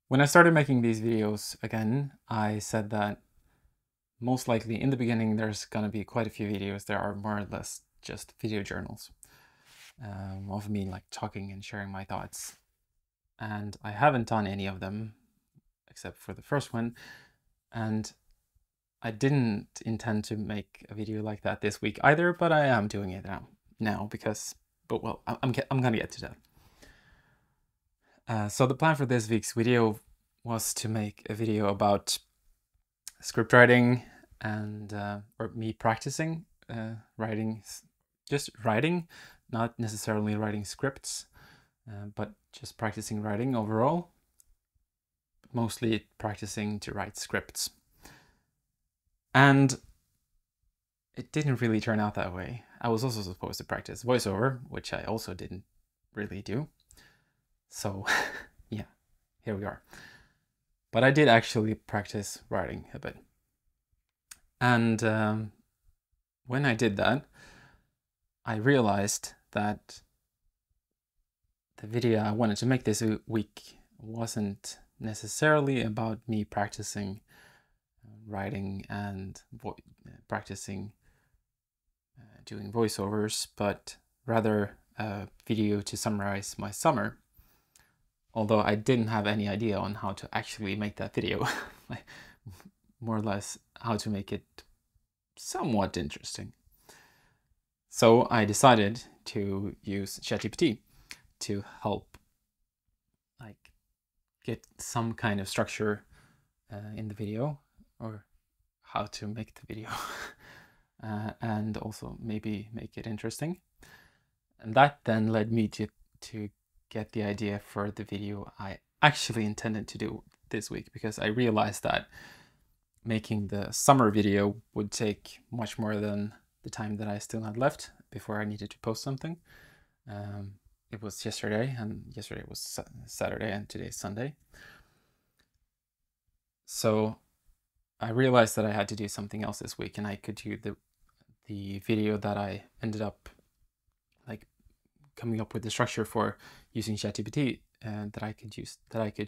When I started making these videos again, I said that most likely in the beginning there's gonna be quite a few videos that are more or less just video journals of me like talking and sharing my thoughts. And I haven't done any of them except for the first one. And I didn't intend to make a video like that this week either, but I am doing it now because, but well, I'm gonna get to that. So the plan for this week's video was to make a video about script writing and or me practicing writing, just writing, not necessarily writing scripts, but just practicing writing overall, mostly practicing to write scripts. And it didn't really turn out that way. I was also supposed to practice voiceover, which I also didn't really do. So yeah, here we are. But I did actually practice writing a bit. And when I did that, I realized that the video I wanted to make this week wasn't necessarily about me practicing writing and practicing doing voiceovers, but rather a video to summarize my summer. Although I didn't have any idea on how to actually make that video, more or less how to make it somewhat interesting. So I decided to use ChatGPT to help like get some kind of structure in the video, or how to make the video and also maybe make it interesting. And that then led me to get the idea for the video I actually intended to do this week, because I realized that making the summer video would take much more than the time that I still had left before I needed to post something. It was yesterday, and yesterday was Saturday, and today's Sunday. So I realized that I had to do something else this week, and I could do the video that I ended up like coming up with the structure for using ChatGPT, that I could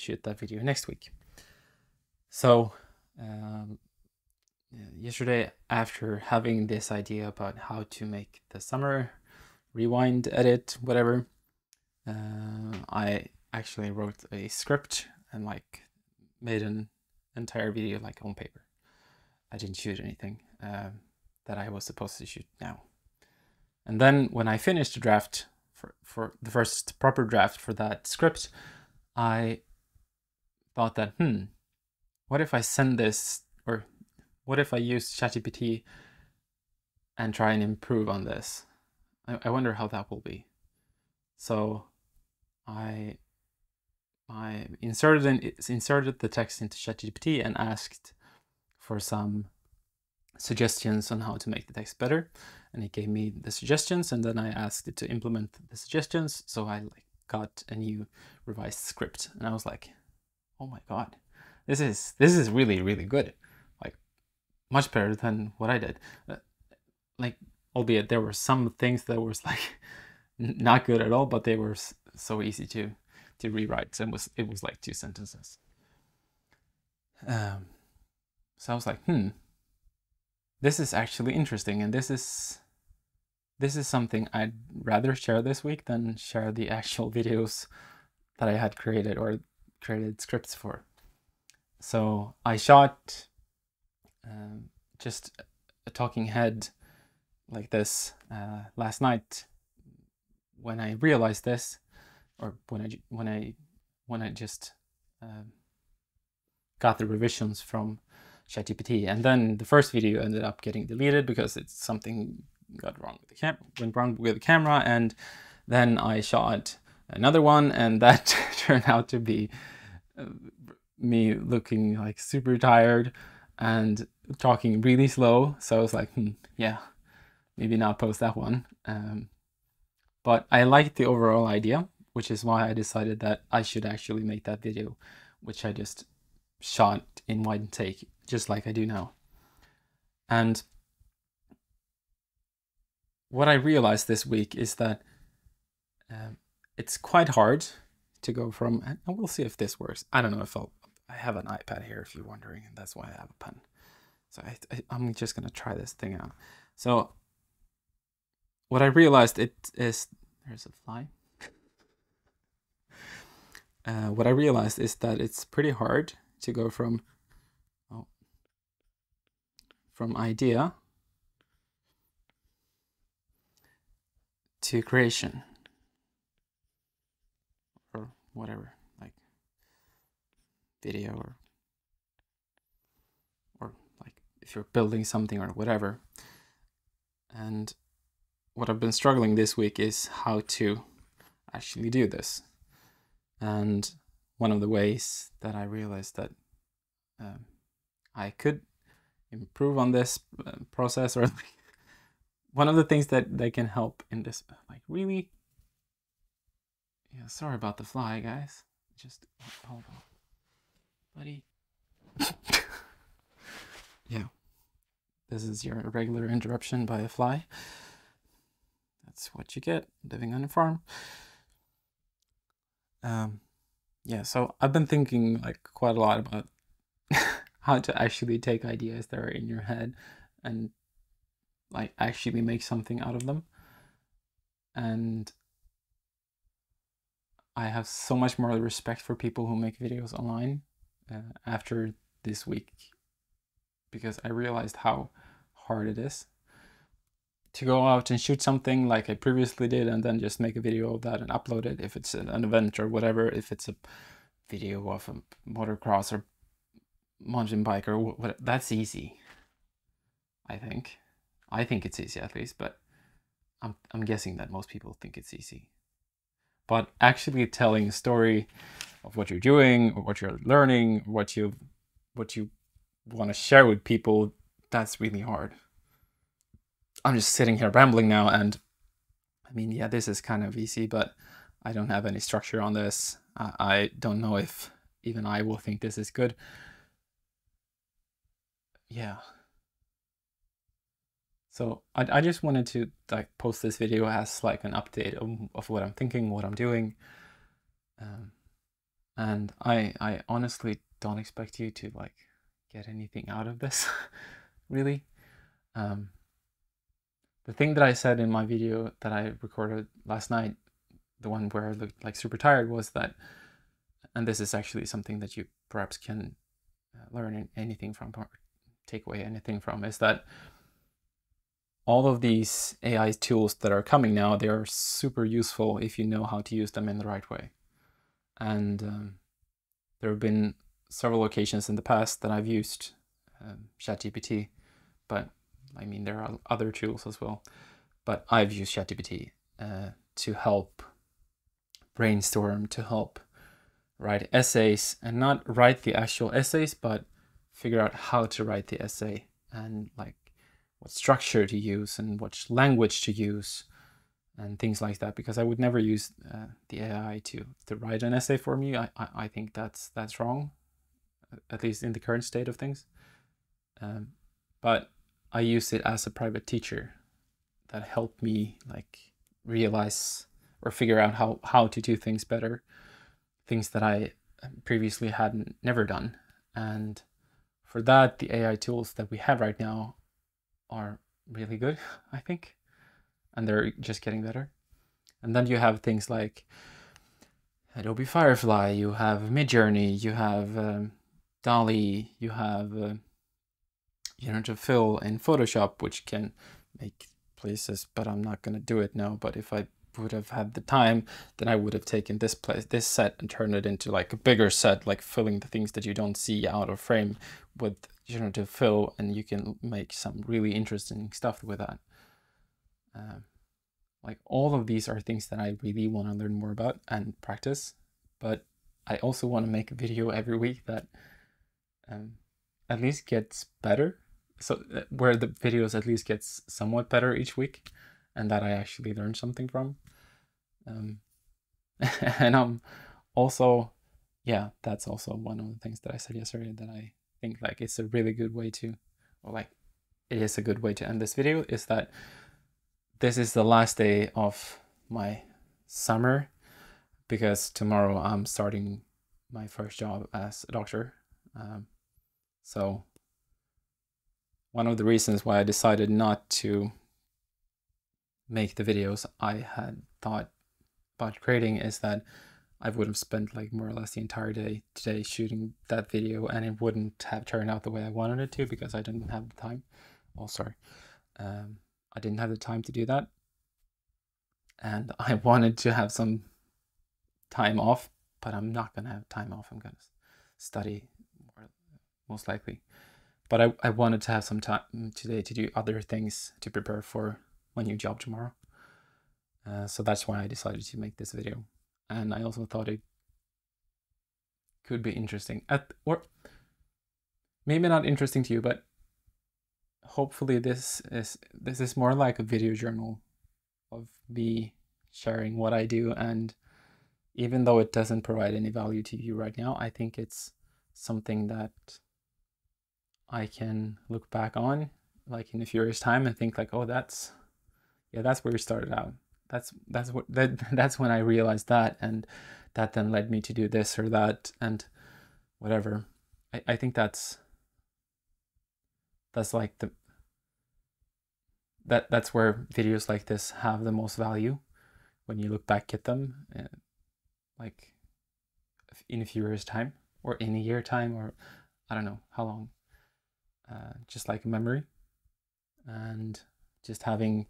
shoot that video next week. So yesterday, after having this idea about how to make the summer, rewind, edit, whatever, I actually wrote a script and like made an entire video like on paper. I didn't shoot anything that I was supposed to shoot now. And then when I finished the draft for the first proper draft for that script, I thought that, what if I send this, or what if I use ChatGPT and try and improve on this? I wonder how that will be. So I inserted the text into ChatGPT and asked for some suggestions on how to make the text better, and it gave me the suggestions, and then I asked it to implement the suggestions. So I got a new revised script, and I was like, oh my god, this is really, really good, like much better than what I did. Like, albeit there were some things that was like not good at all, but they were so easy to rewrite. And it was like 2 sentences. So I was like, this is actually interesting, and this is something I'd rather share this week than share the actual videos that I had created or created scripts for. So I shot just a talking head like this last night when I realized this, or when I just got the revisions from ChatGPT, and then the first video ended up getting deleted because something got wrong with went wrong with the camera, and then I shot another one, and that turned out to be me looking like super tired and talking really slow. So I was like, yeah, maybe not post that one. But I liked the overall idea, which is why I decided that I should actually make that video, which I just shot in one take, just like I do now. And what I realized this week is that it's quite hard to go from, and we'll see if this works. I don't know if I have an iPad here if you're wondering, and that's why I have a pen. So I'm just gonna try this thing out. So what I realized there's a fly. What I realized is that it's pretty hard to go from idea to creation, or whatever, like video, or like if you're building something or whatever. And what I've been struggling this week is how to actually do this. And one of the ways that I realized that I could improve on this process, or one of the things that they can help in this, like really, yeah, sorry about the fly, guys. Just hold on, buddy. Yeah, this is your regular interruption by a fly. That's what you get living on a farm. Yeah, so I've been thinking like quite a lot about how to actually take ideas that are in your head and like actually make something out of them. And I have so much more respect for people who make videos online after this week, because I realized how hard it is to go out and shoot something like I previously did and then just make a video of that and upload it if it's an event or whatever, if it's a video of a motocross or mountain bike or what. That's easy. I think it's easy, at least, but I'm guessing that most people think it's easy. But actually telling a story of what you're doing or what you're learning, what you want to share with people, that's really hard. I'm just sitting here rambling now, and I mean, yeah, this is kind of easy, but I don't have any structure on this. I don't know if even I will think this is good. Yeah. So I just wanted to like post this video as like an update of what I'm thinking, what I'm doing. And I honestly don't expect you to like get anything out of this, really. The thing that I said in my video that I recorded last night, the one where I looked like super tired, was that, and this is actually something that you perhaps can learn anything from, or take away anything from, is that all of these AI tools that are coming now, they are super useful if you know how to use them in the right way. And there have been several occasions in the past that I've used ChatGPT, but I mean, there are other tools as well, but I've used ChatGPT to help brainstorm, to help write essays, and not write the actual essays, but figure out how to write the essay, and like what structure to use and what language to use and things like that, because I would never use the AI to write an essay for me. I think that's wrong, at least in the current state of things. But I use it as a private teacher that helped me like realize or figure out how to do things better, things that I previously had never done. And for that, the AI tools that we have right now are really good, I think, and they're just getting better. And then you have things like Adobe Firefly, you have Midjourney, you have DALL-E, you have Generative Fill in Photoshop, which can make places, but I'm not going to do it now. But if I would have had the time, then I would have taken this set and turned it into like a bigger set, like filling the things that you don't see out of frame with Generative Fill, and you can make some really interesting stuff with that. Like all of these are things that I really want to learn more about and practice, but I also want to make a video every week that at least gets better. So where the videos at least gets somewhat better each week, and that I actually learn something from. And also, yeah, that's also one of the things that I said yesterday, that I think like it's a really good way to, or like it is a good way to end this video, is that this is the last day of my summer because tomorrow I'm starting my first job as a doctor. So one of the reasons why I decided not to make the videos I had thought about creating is that I would have spent like more or less the entire day today shooting that video, and it wouldn't have turned out the way I wanted it to because I didn't have the time. Oh, sorry. I didn't have the time to do that. And I wanted to have some time off, but I'm not going to have time off. I'm going to study most likely. But I wanted to have some time today to do other things to prepare for my new job tomorrow. So that's why I decided to make this video. And I also thought it could be interesting, or maybe not interesting to you, but hopefully this is more like a video journal of me sharing what I do. And even though it doesn't provide any value to you right now, I think it's something that I can look back on like in a few years' time and think like, oh, that's where we started out. That's when I realized that, and that then led me to do this or that and whatever. I think that's like that's where videos like this have the most value when you look back at them, like in a few years' time or in a year time, or I don't know how long. Just like a memory, and just having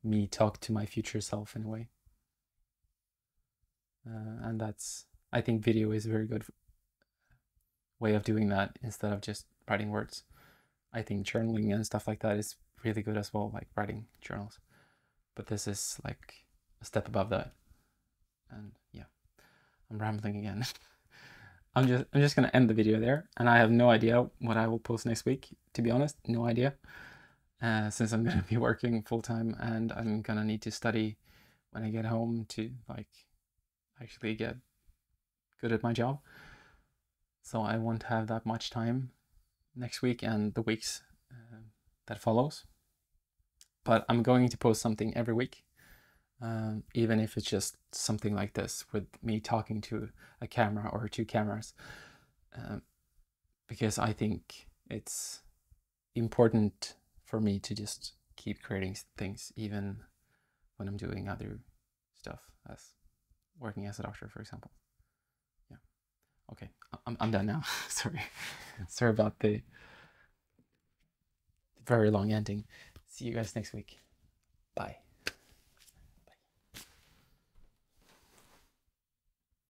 me talk to my future self in a way. And I think video is a very good way of doing that instead of just writing words. I think journaling and stuff like that is really good as well, like writing journals. But this is like a step above that. And yeah, I'm rambling again. I'm just gonna end the video there, and I have no idea what I will post next week, to be honest. No idea. Since I'm gonna be working full-time and I'm gonna need to study when I get home to like actually get good at my job. So I won't have that much time next week and the weeks that follows. But I'm going to post something every week, even if it's just something like this with me talking to a camera or two cameras, because I think it's important for me to just keep creating things even when I'm doing other stuff, as working as a doctor, for example. Yeah. Okay, I'm done now. Sorry about the very long ending. See you guys next week. Bye.